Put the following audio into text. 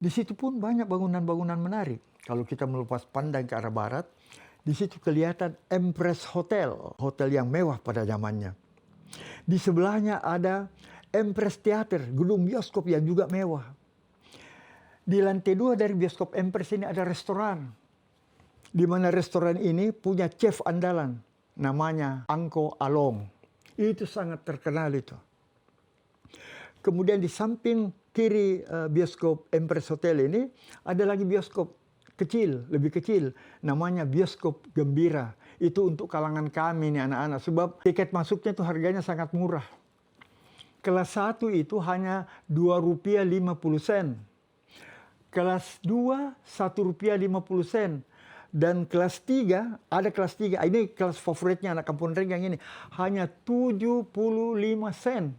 Di situ pun banyak bangunan-bangunan menarik. Kalau kita melepas pandang ke arah barat, di situ kelihatan Empress Hotel, hotel yang mewah pada zamannya. Di sebelahnya ada Empress Theater, gedung bioskop yang juga mewah. Di lantai 2 dari bioskop Empress ini ada restoran, di mana restoran ini punya chef andalan, namanya Angko Along. Itu sangat terkenal itu. Kemudian di samping kiri bioskop Empress Hotel ini ada lagi bioskop kecil, lebih kecil, namanya bioskop Gembira. Itu untuk kalangan kami nih anak-anak, sebab tiket masuknya itu harganya sangat murah. Kelas 1 itu hanya Rp2,50. Kelas 2 Rp1,50. Dan kelas 3, ada kelas 3, ini kelas favoritnya anak Kampung Renggang ini, hanya 75 sen.